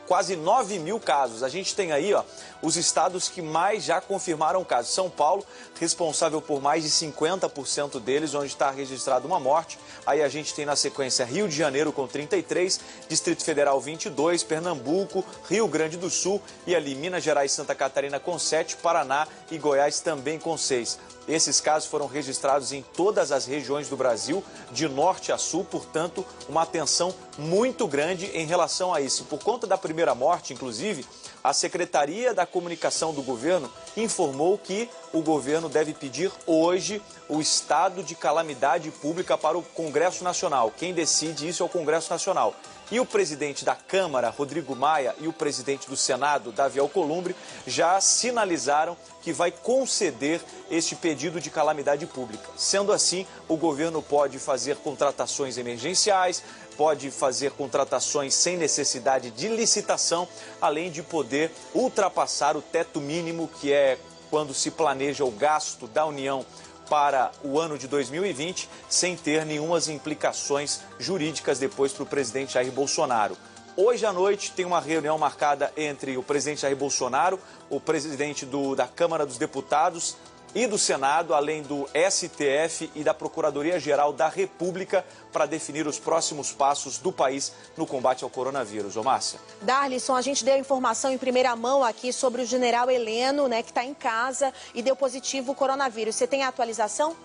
quase 9 mil casos. A gente tem aí, ó, os estados que mais já confirmaram casos. São Paulo, responsável por mais de 50% deles, onde está registrada uma morte. Aí a gente tem na sequência Rio de Janeiro com 33, Distrito Federal 22, Pernambuco, Rio Grande do Sul e ali Minas Gerais e Santa Catarina com 7, Paraná e Goiás também com 6. Esses casos foram registrados em todas as regiões do Brasil, de norte a sul, portanto, uma atenção muito grande em relação a isso. Por conta da primeira morte, inclusive, a Secretaria da Comunicação do governo informou que o governo deve pedir hoje o estado de calamidade pública para o Congresso Nacional. Quem decide isso é o Congresso Nacional. E o presidente da Câmara, Rodrigo Maia, e o presidente do Senado, Davi Alcolumbre, já sinalizaram que vai conceder este pedido de calamidade pública. Sendo assim, o governo pode fazer contratações emergenciais, pode fazer contratações sem necessidade de licitação, além de poder ultrapassar o teto mínimo, que é quando se planeja o gasto da União para o ano de 2020, sem ter nenhumas implicações jurídicas depois para o presidente Jair Bolsonaro. Hoje à noite tem uma reunião marcada entre o presidente Jair Bolsonaro, o presidente da Câmara dos Deputados e do Senado, além do STF e da Procuradoria-Geral da República, para definir os próximos passos do país no combate ao coronavírus. Ô, Márcia. Darlisson, a gente deu informação em primeira mão aqui sobre o general Heleno, né, que está em casa e deu positivo o coronavírus. Você tem a atualização?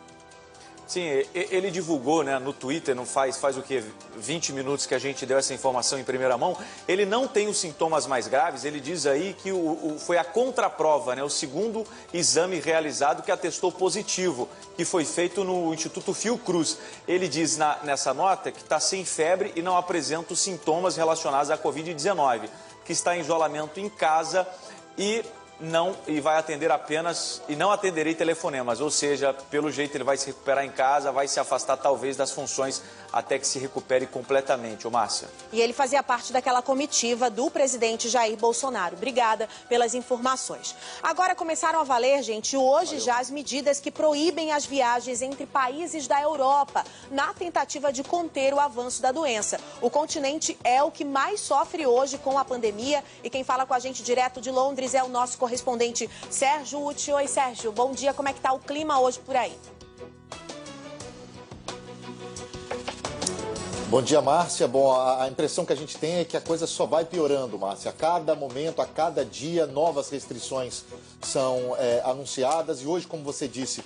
Sim, ele divulgou, né, no Twitter, não faz o quê? 20 minutos que a gente deu essa informação em primeira mão. Ele não tem os sintomas mais graves, ele diz aí que foi a contraprova, né, o segundo exame realizado que atestou positivo, que foi feito no Instituto Fiocruz. Ele diz nessa nota que está sem febre e não apresenta os sintomas relacionados à Covid-19, que está em isolamento em casa e vai atender apenas, e não atenderei telefonemas, ou seja, pelo jeito ele vai se recuperar em casa, vai se afastar talvez das funções até que se recupere completamente. Ô, Márcia. E ele fazia parte daquela comitiva do presidente Jair Bolsonaro. Obrigada pelas informações. Agora começaram a valer, gente, hoje já as medidas que proíbem as viagens entre países da Europa, na tentativa de conter o avanço da doença. O continente é o que mais sofre hoje com a pandemia e quem fala com a gente direto de Londres é o nosso correspondente Sérgio Uti. Oi, Sérgio, bom dia. Como é que tá o clima hoje por aí? Bom dia, Márcia. Bom, a impressão que a gente tem é que a coisa só vai piorando, Márcia. A cada momento, a cada dia, novas restrições são anunciadas. E hoje, como você disse,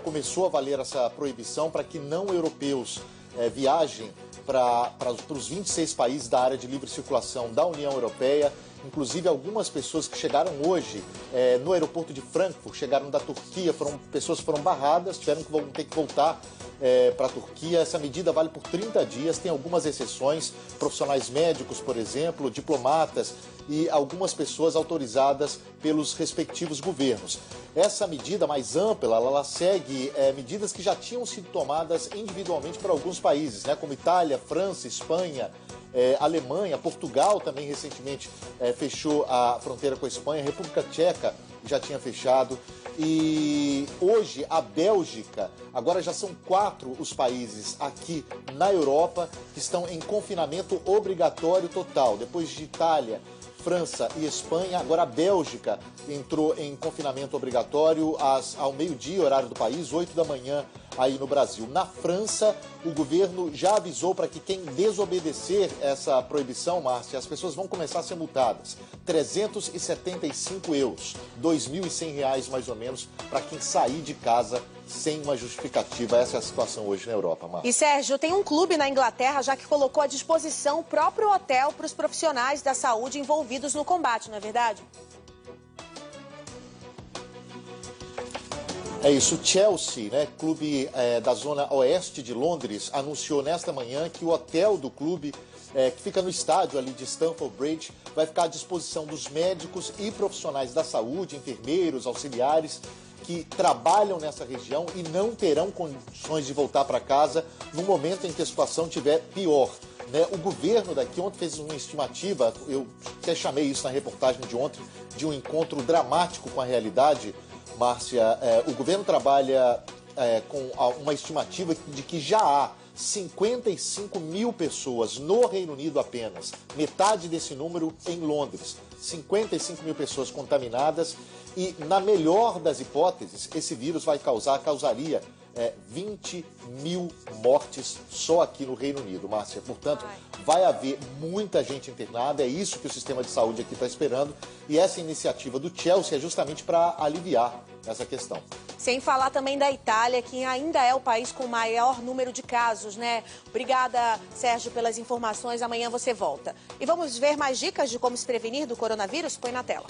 começou a valer essa proibição para que não europeus viajem para os 26 países da área de livre circulação da União Europeia. Inclusive, algumas pessoas que chegaram hoje no aeroporto de Frankfurt, chegaram da Turquia, pessoas foram barradas, tiveram que ter que voltar para a Turquia. Essa medida vale por 30 dias, tem algumas exceções, profissionais médicos, por exemplo, diplomatas e algumas pessoas autorizadas pelos respectivos governos. Essa medida mais ampla, ela segue medidas que já tinham sido tomadas individualmente por alguns países, né, como Itália, França, Espanha, Alemanha, Portugal também recentemente fechou a fronteira com a Espanha, a República Tcheca já tinha fechado. E hoje a Bélgica, agora já são 4 os países aqui na Europa que estão em confinamento obrigatório total. Depois de Itália, França e Espanha, agora a Bélgica entrou em confinamento obrigatório ao meio-dia, horário do país, 8 da manhã aí no Brasil. Na França, o governo já avisou para que quem desobedecer essa proibição, Márcia, as pessoas vão começar a ser multadas. 375 euros, R$ 2.100 mais ou menos, para quem sair de casa sem uma justificativa. Essa é a situação hoje na Europa, Márcia. E, Sérgio, tem um clube na Inglaterra já que colocou à disposição o próprio hotel para os profissionais da saúde envolvidos no combate, não é verdade? É isso, o Chelsea, né, clube da zona oeste de Londres, anunciou nesta manhã que o hotel do clube, que fica no estádio ali de Stamford Bridge, vai ficar à disposição dos médicos e profissionais da saúde, enfermeiros, auxiliares, que trabalham nessa região e não terão condições de voltar para casa no momento em que a situação estiver pior. Né? O governo daqui ontem fez uma estimativa, eu até chamei isso na reportagem de ontem, de um encontro dramático com a realidade, Márcia. O governo trabalha com uma estimativa de que já há 55 mil pessoas no Reino Unido apenas, metade desse número em Londres, 55 mil pessoas contaminadas e, na melhor das hipóteses, esse vírus causaria 20 mil mortes só aqui no Reino Unido, Márcia. Portanto, vai haver muita gente internada, é isso que o sistema de saúde aqui está esperando, e essa iniciativa do Chelsea é justamente para aliviar essa questão. Sem falar também da Itália, que ainda é o país com o maior número de casos, né? Obrigada, Sérgio, pelas informações. Amanhã você volta. E vamos ver mais dicas de como se prevenir do coronavírus? Põe na tela.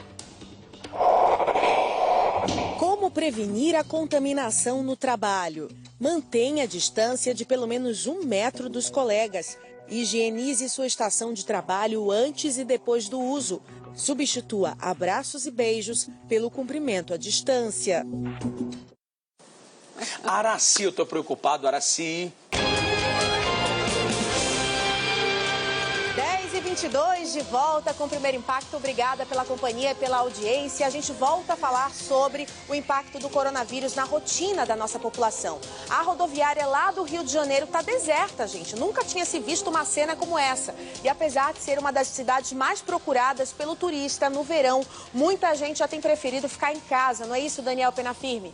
Como prevenir a contaminação no trabalho? Mantenha a distância de pelo menos 1 metro dos colegas. Higienize sua estação de trabalho antes e depois do uso. Substitua abraços e beijos pelo cumprimento à distância. Araci, eu tô preocupado, Araci. 10h22, de volta com o Primeiro Impacto. Obrigada pela companhia e pela audiência. A gente volta a falar sobre o impacto do coronavírus na rotina da nossa população. A rodoviária lá do Rio de Janeiro está deserta, gente. Nunca tinha se visto uma cena como essa. E apesar de ser uma das cidades mais procuradas pelo turista no verão, muita gente já tem preferido ficar em casa. Não é isso, Daniel Penafirme?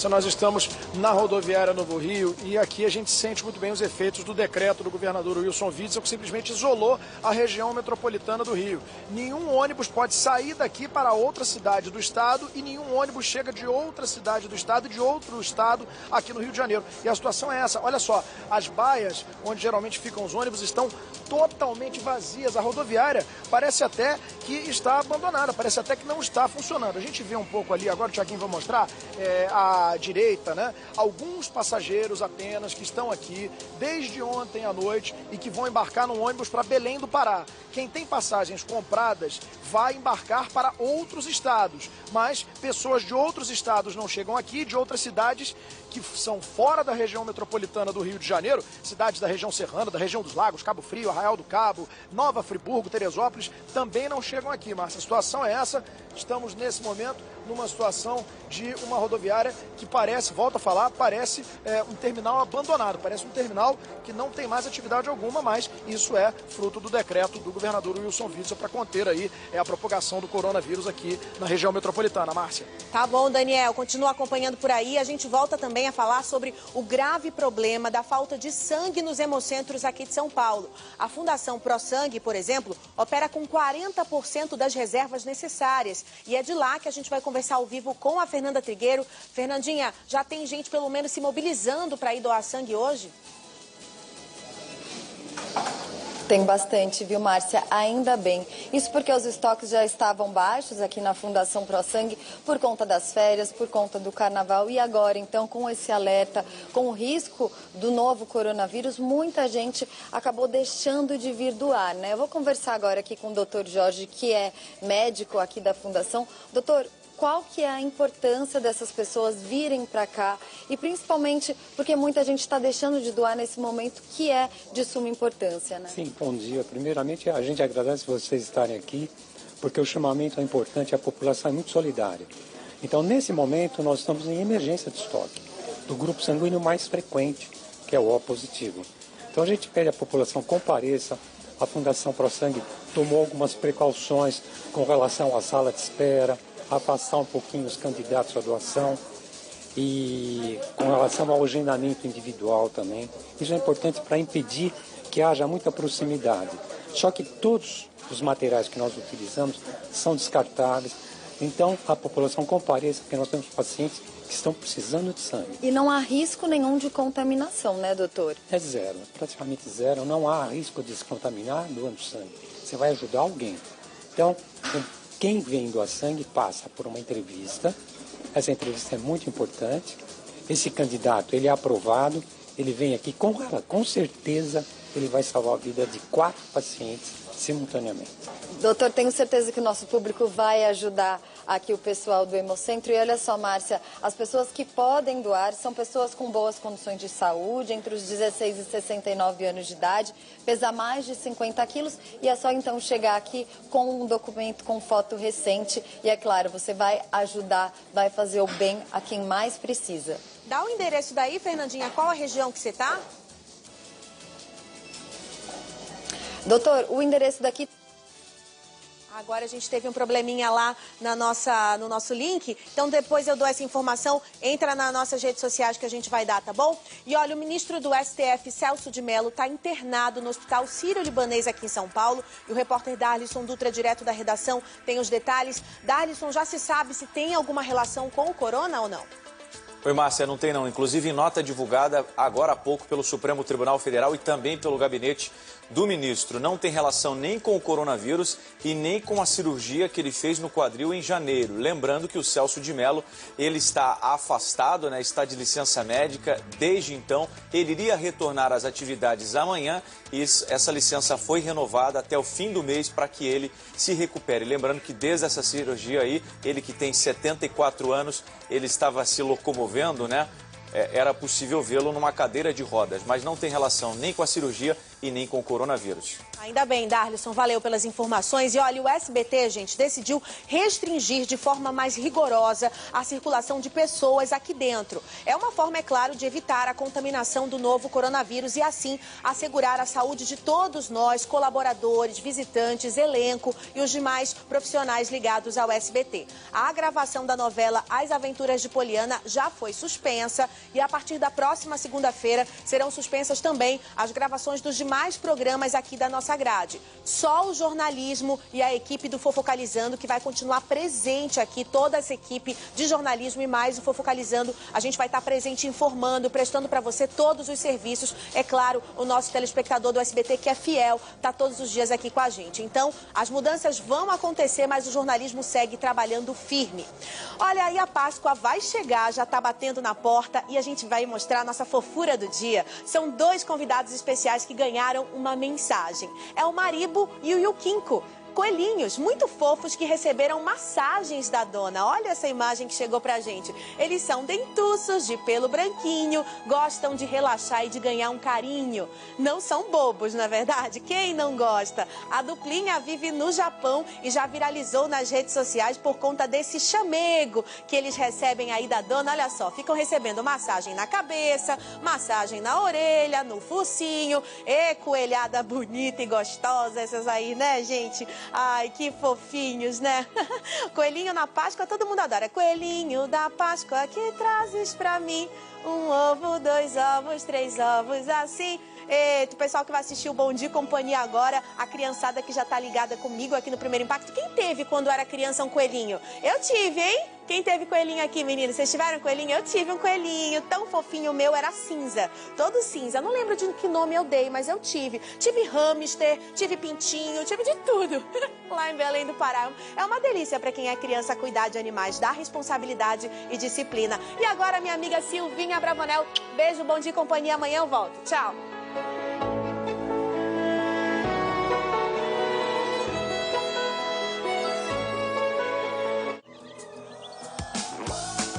Nós estamos na rodoviária Novo Rio e aqui a gente sente muito bem os efeitos do decreto do governador Wilson Witzel, que simplesmente isolou a região metropolitana do Rio. Nenhum ônibus pode sair daqui para outra cidade do estado e nenhum ônibus chega de outra cidade do estado e de outro estado aqui no Rio de Janeiro. E a situação é essa. Olha só, as baias onde geralmente ficam os ônibus estão totalmente vazias. A rodoviária parece até que está abandonada, parece até que não está funcionando. A gente vê um pouco ali, agora o Thiaguinho vai mostrar, à direita, né? Alguns passageiros apenas que estão aqui desde ontem à noite e que vão embarcar num ônibus para Belém do Pará. Quem tem passagens compradas vai embarcar para outros estados, mas pessoas de outros estados não chegam aqui, de outras cidades que são fora da região metropolitana do Rio de Janeiro, cidades da região serrana, da região dos Lagos, Cabo Frio, Arraial do Cabo, Nova Friburgo, Teresópolis, também não chegam aqui, Márcia. A situação é essa, estamos nesse momento numa situação de uma rodoviária que parece, volto a falar, parece um terminal abandonado, parece um terminal que não tem mais atividade alguma, mas isso é fruto do decreto do governador Wilson Witzel para conter aí a propagação do coronavírus aqui na região metropolitana. Márcia. Tá bom, Daniel, continua acompanhando por aí. A gente volta também a falar sobre o grave problema da falta de sangue nos hemocentros aqui de São Paulo. A Fundação ProSangue, por exemplo, opera com 40% das reservas necessárias e é de lá que a gente vai conversar ao vivo com a Fernanda Trigueiro. Fernandinha, já tem gente pelo menos se mobilizando para ir doar sangue hoje? Tem bastante, viu, Márcia? Ainda bem. Isso porque os estoques já estavam baixos aqui na Fundação ProSangue por conta das férias, por conta do carnaval. E agora, então, com esse alerta, com o risco do novo coronavírus, muita gente acabou deixando de vir doar, né? Eu vou conversar agora aqui com o doutor Jorge, que é médico aqui da Fundação. Doutor, qual que é a importância dessas pessoas virem para cá e principalmente porque muita gente está deixando de doar nesse momento que é de suma importância, né? Sim, bom dia. Primeiramente, a gente agradece vocês estarem aqui porque o chamamento é importante, a população é muito solidária. Então, nesse momento, nós estamos em emergência de estoque do grupo sanguíneo mais frequente, que é o O positivo. Então, a gente pede à população compareça. A Fundação ProSangue tomou algumas precauções com relação à sala de espera, afastar um pouquinho os candidatos à doação e com relação ao agendamento individual também. Isso é importante para impedir que haja muita proximidade. Só que todos os materiais que nós utilizamos são descartáveis, então a população compareça, porque nós temos pacientes que estão precisando de sangue. E não há risco nenhum de contaminação, né, doutor? É zero, praticamente zero. Não há risco de se contaminar doando sangue. Você vai ajudar alguém. Então, quem vem doar sangue passa por uma entrevista. Essa entrevista é muito importante. Esse candidato, ele é aprovado, ele vem aqui com certeza ele vai salvar a vida de 4 pacientes simultaneamente. Doutor, tenho certeza que o nosso público vai ajudar aqui o pessoal do Hemocentro. E olha só, Márcia, as pessoas que podem doar são pessoas com boas condições de saúde, entre os 16 e 69 anos de idade, pesar mais de 50 quilos e é só então chegar aqui com um documento com foto recente e é claro, você vai ajudar, vai fazer o bem a quem mais precisa. Dá o endereço daí, Fernandinha, qual a região que você está? Doutor, o endereço daqui... Agora a gente teve um probleminha lá no nosso link, então depois eu dou essa informação, entra nas nossas redes sociais que a gente vai dar, tá bom? E olha, o ministro do STF, Celso de Mello, está internado no Hospital Sírio-Libanês aqui em São Paulo, e o repórter Darlisson Dutra, direto da redação, tem os detalhes. Darlisson, já se sabe se tem alguma relação com o corona ou não? Oi, Márcia, não tem não. Inclusive, em nota divulgada agora há pouco pelo Supremo Tribunal Federal e também pelo gabinete do ministro, não tem relação nem com o coronavírus e nem com a cirurgia que ele fez no quadril em janeiro. Lembrando que o Celso de Mello, ele está afastado, né, está de licença médica desde então. Ele iria retornar às atividades amanhã e essa licença foi renovada até o fim do mês para que ele se recupere. Lembrando que desde essa cirurgia aí, ele que tem 74 anos, ele estava se locomovendo, né? Era possível vê-lo numa cadeira de rodas, mas não tem relação nem com a cirurgia e nem com o coronavírus. Ainda bem, Darlisson, valeu pelas informações. E olha, o SBT, gente, decidiu restringir de forma mais rigorosa a circulação de pessoas aqui dentro. É uma forma, é claro, de evitar a contaminação do novo coronavírus e assim assegurar a saúde de todos nós, colaboradores, visitantes, elenco e os demais profissionais ligados ao SBT. A gravação da novela As Aventuras de Poliana já foi suspensa e a partir da próxima segunda-feira serão suspensas também as gravações dos demais programas aqui da nossa grade. Só o jornalismo e a equipe do Fofocalizando que vai continuar presente aqui, toda essa equipe de jornalismo e mais o Fofocalizando, a gente vai estar presente informando, prestando para você todos os serviços. É claro, o nosso telespectador do SBT que é fiel, está todos os dias aqui com a gente. Então, as mudanças vão acontecer, mas o jornalismo segue trabalhando firme. Olha, aí a Páscoa vai chegar, já está batendo na porta e a gente vai mostrar a nossa fofura do dia. São dois convidados especiais que ganharam uma mensagem. É o Maribo e o Yukinko. Coelhinhos muito fofos que receberam massagens da dona. Olha essa imagem que chegou pra gente. Eles são dentuços, de pelo branquinho, gostam de relaxar e de ganhar um carinho. Não são bobos, na verdade? Quem não gosta? A duplinha vive no Japão e já viralizou nas redes sociais por conta desse chamego que eles recebem aí da dona. Olha só, ficam recebendo massagem na cabeça, massagem na orelha, no focinho. E coelhada bonita e gostosa essas aí, né, gente? Ai, que fofinhos, né? Coelhinho na Páscoa, todo mundo adora. Coelhinho da Páscoa, que trazes pra mim? Um ovo, 2 ovos, 3 ovos, assim. Eita, o pessoal que vai assistir o Bom Dia e Companhia agora, a criançada que já tá ligada comigo aqui no Primeiro Impacto. Quem teve quando era criança um coelhinho? Eu tive, hein? Quem teve coelhinho aqui, meninos? Vocês tiveram coelhinho? Eu tive um coelhinho tão fofinho, o meu era cinza, todo cinza. Não lembro de que nome eu dei, mas eu tive. Tive hamster, tive pintinho, tive de tudo lá em Belém do Pará. É uma delícia para quem é criança cuidar de animais, dar responsabilidade e disciplina. E agora, minha amiga Silvinha Bravanel, beijo, Bom Dia e Companhia, amanhã eu volto. Tchau!